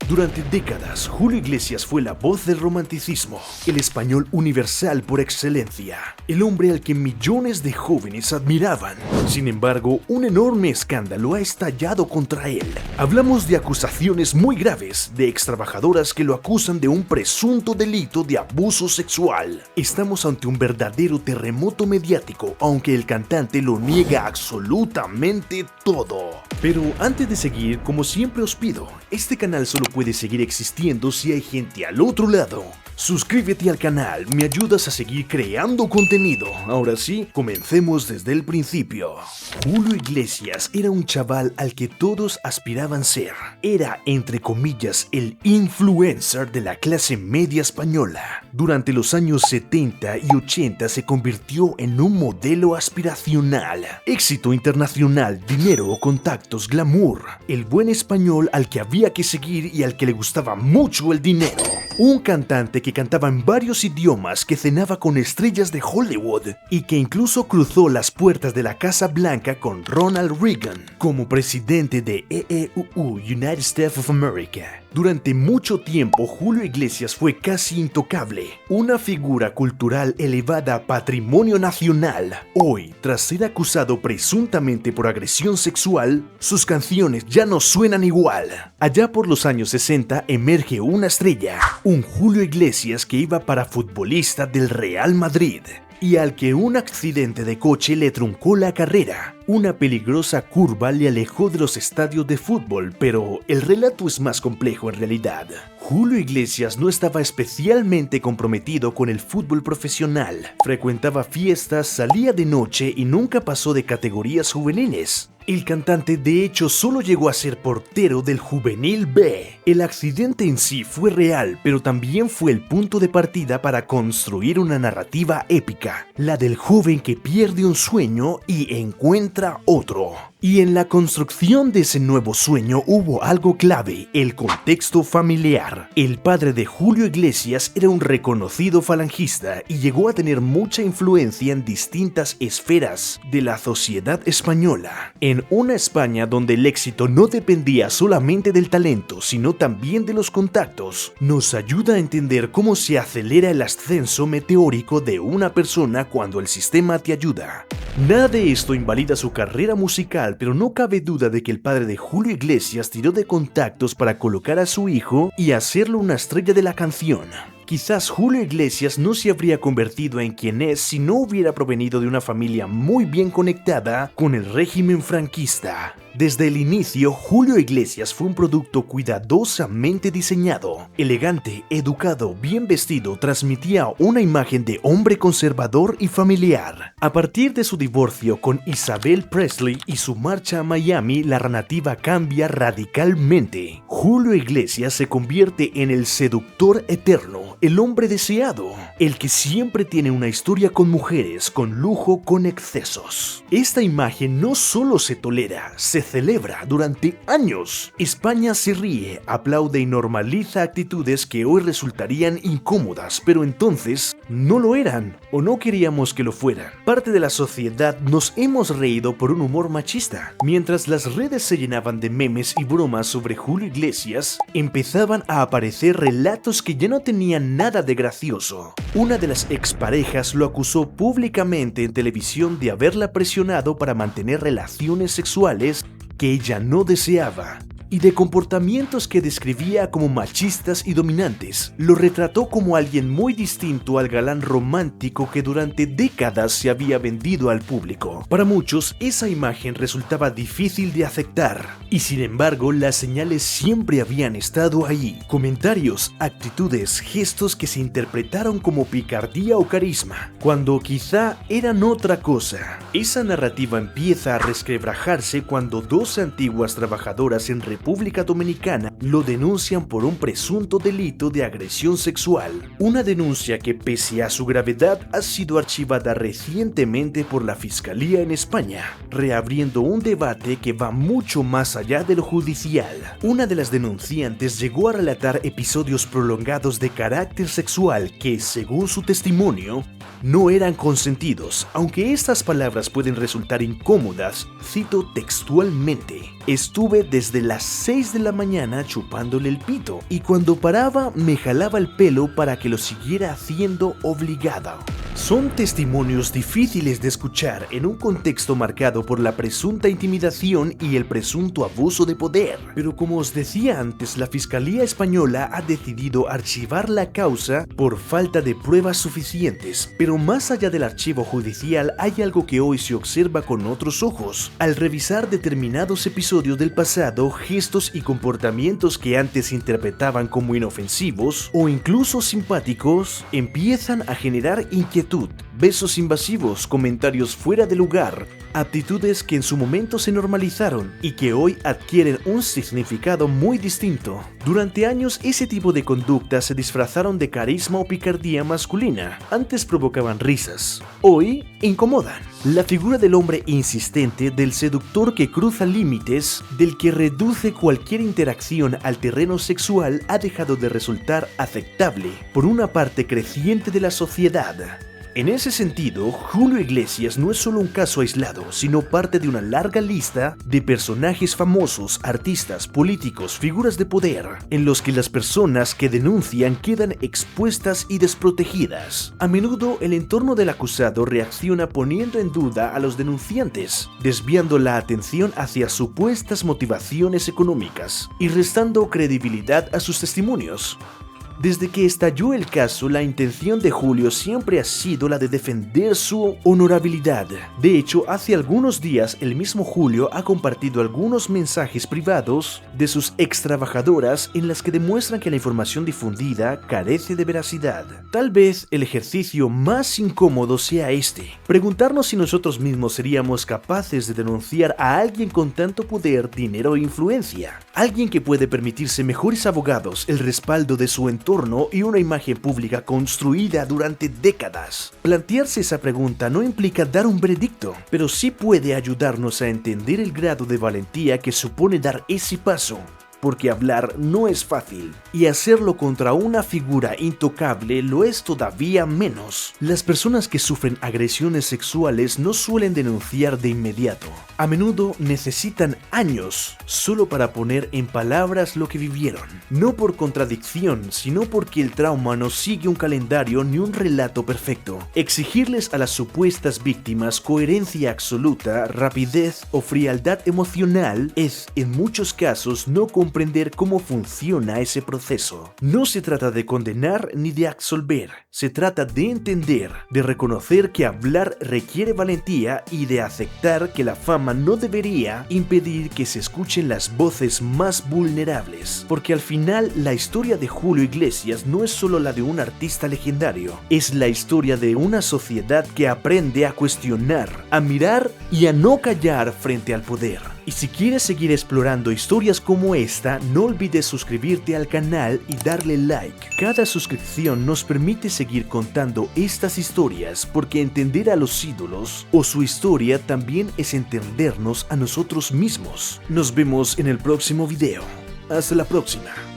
Durante décadas, Julio Iglesias fue la voz del romanticismo, el español universal por excelencia, el hombre al que millones de jóvenes admiraban. Sin embargo, un enorme escándalo ha estallado contra él. Hablamos de acusaciones muy graves de extrabajadoras que lo acusan de un presunto delito de abuso sexual. Estamos ante un verdadero terremoto mediático, aunque el cantante lo niega absolutamente todo. Pero antes de seguir, como siempre os pido, este canal solo puede seguir existiendo si hay gente al otro lado. Suscríbete al canal, me ayudas a seguir creando contenido. Ahora sí, comencemos desde el principio. Julio Iglesias era un chaval al que todos aspiraban ser. Era, entre comillas, el influencer de la clase media española. Durante los años 70 y 80 se convirtió en un modelo aspiracional. Éxito internacional, dinero, contactos, glamour. El buen español al que había que seguir y al que le gustaba mucho el dinero. Un cantante que cantaba en varios idiomas, que cenaba con estrellas de Hollywood y que incluso cruzó las puertas de la Casa Blanca con Ronald Reagan como presidente de EEUU, United States of America. Durante mucho tiempo, Julio Iglesias fue casi intocable, una figura cultural elevada a patrimonio nacional. Hoy, tras ser acusado presuntamente por agresión sexual, sus canciones ya no suenan igual. Allá por los años 60 emerge una estrella, un Julio Iglesias que iba para futbolista del Real Madrid y al que un accidente de coche le truncó la carrera. Una peligrosa curva le alejó de los estadios de fútbol, pero el relato es más complejo en realidad. Julio Iglesias no estaba especialmente comprometido con el fútbol profesional. Frecuentaba fiestas, salía de noche y nunca pasó de categorías juveniles. El cantante de hecho solo llegó a ser portero del Juvenil B. El accidente en sí fue real, pero también fue el punto de partida para construir una narrativa épica, la del joven que pierde un sueño y encuentra otro. Y en la construcción de ese nuevo sueño hubo algo clave, el contexto familiar. El padre de Julio Iglesias era un reconocido falangista y llegó a tener mucha influencia en distintas esferas de la sociedad española. En una España donde el éxito no dependía solamente del talento, sino también de los contactos, nos ayuda a entender cómo se acelera el ascenso meteórico de una persona cuando el sistema te ayuda. Nada de esto invalida su carrera musical, pero no cabe duda de que el padre de Julio Iglesias tiró de contactos para colocar a su hijo y hacerlo una estrella de la canción. Quizás Julio Iglesias no se habría convertido en quien es si no hubiera provenido de una familia muy bien conectada con el régimen franquista. Desde el inicio, Julio Iglesias fue un producto cuidadosamente diseñado. Elegante, educado, bien vestido, transmitía una imagen de hombre conservador y familiar. A partir de su divorcio con Isabel Presley y su marcha a Miami, la narrativa cambia radicalmente. Julio Iglesias se convierte en el seductor eterno, el hombre deseado, el que siempre tiene una historia con mujeres, con lujo, con excesos. Esta imagen no solo se tolera, se celebra durante años. España se ríe, aplaude y normaliza actitudes que hoy resultarían incómodas, pero entonces no lo eran o no queríamos que lo fueran. Parte de la sociedad nos hemos reído por un humor machista. Mientras las redes se llenaban de memes y bromas sobre Julio Iglesias, empezaban a aparecer relatos que ya no tenían nada de gracioso. Una de las exparejas lo acusó públicamente en televisión de haberla presionado para mantener relaciones sexuales que ella no deseaba y de comportamientos que describía como machistas y dominantes. Lo retrató como alguien muy distinto al galán romántico que durante décadas se había vendido al público. Para muchos, esa imagen resultaba difícil de aceptar, y sin embargo, las señales siempre habían estado ahí. Comentarios, actitudes, gestos que se interpretaron como picardía o carisma, cuando quizá eran otra cosa. Esa narrativa empieza a resquebrajarse cuando dos antiguas trabajadoras en República Dominicana lo denuncian por un presunto delito de agresión sexual. Una denuncia que, pese a su gravedad, ha sido archivada recientemente por la Fiscalía en España, reabriendo un debate que va mucho más allá de lo judicial. Una de las denunciantes llegó a relatar episodios prolongados de carácter sexual que, según su testimonio, no eran consentidos. Aunque estas palabras pueden resultar incómodas, cito textualmente: estuve desde las 6 de la mañana chupándole el pito, y cuando paraba me jalaba el pelo para que lo siguiera haciendo obligado. Son testimonios difíciles de escuchar en un contexto marcado por la presunta intimidación y el presunto abuso de poder. Pero como os decía antes, la Fiscalía Española ha decidido archivar la causa por falta de pruebas suficientes. Pero más allá del archivo judicial hay algo que hoy se observa con otros ojos. Al revisar determinados episodios del pasado, gestos y comportamientos que antes se interpretaban como inofensivos o incluso simpáticos, empiezan a generar inquietud, besos invasivos, comentarios fuera de lugar, actitudes que en su momento se normalizaron y que hoy adquieren un significado muy distinto. Durante años ese tipo de conductas se disfrazaron de carisma o picardía masculina. Antes provocaban risas, hoy incomodan. La figura del hombre insistente, del seductor que cruza límites, del que reduce cualquier interacción al terreno sexual ha dejado de resultar aceptable por una parte creciente de la sociedad. En ese sentido, Julio Iglesias no es solo un caso aislado, sino parte de una larga lista de personajes famosos, artistas, políticos, figuras de poder, en los que las personas que denuncian quedan expuestas y desprotegidas. A menudo, el entorno del acusado reacciona poniendo en duda a los denunciantes, desviando la atención hacia supuestas motivaciones económicas y restando credibilidad a sus testimonios. Desde que estalló el caso, la intención de Julio siempre ha sido la de defender su honorabilidad. De hecho, hace algunos días el mismo Julio ha compartido algunos mensajes privados de sus extrabajadoras en las que demuestran que la información difundida carece de veracidad. Tal vez el ejercicio más incómodo sea este: preguntarnos si nosotros mismos seríamos capaces de denunciar a alguien con tanto poder, dinero e influencia. Alguien que puede permitirse mejores abogados, el respaldo de su entorno y una imagen pública construida durante décadas. Plantearse esa pregunta no implica dar un veredicto, pero sí puede ayudarnos a entender el grado de valentía que supone dar ese paso. Porque hablar no es fácil, y hacerlo contra una figura intocable lo es todavía menos. Las personas que sufren agresiones sexuales no suelen denunciar de inmediato. A menudo necesitan años solo para poner en palabras lo que vivieron. No por contradicción, sino porque el trauma no sigue un calendario ni un relato perfecto. Exigirles a las supuestas víctimas coherencia absoluta, rapidez o frialdad emocional es, en muchos casos, no comprender cómo funciona ese proceso. No se trata de condenar ni de absolver, se trata de entender, de reconocer que hablar requiere valentía y de aceptar que la fama no debería impedir que se escuchen las voces más vulnerables. Porque al final la historia de Julio Iglesias no es solo la de un artista legendario, es la historia de una sociedad que aprende a cuestionar, a mirar y a no callar frente al poder. Y si quieres seguir explorando historias como esta, no olvides suscribirte al canal y darle like. Cada suscripción nos permite seguir contando estas historias, porque entender a los ídolos o su historia también es entendernos a nosotros mismos. Nos vemos en el próximo video. Hasta la próxima.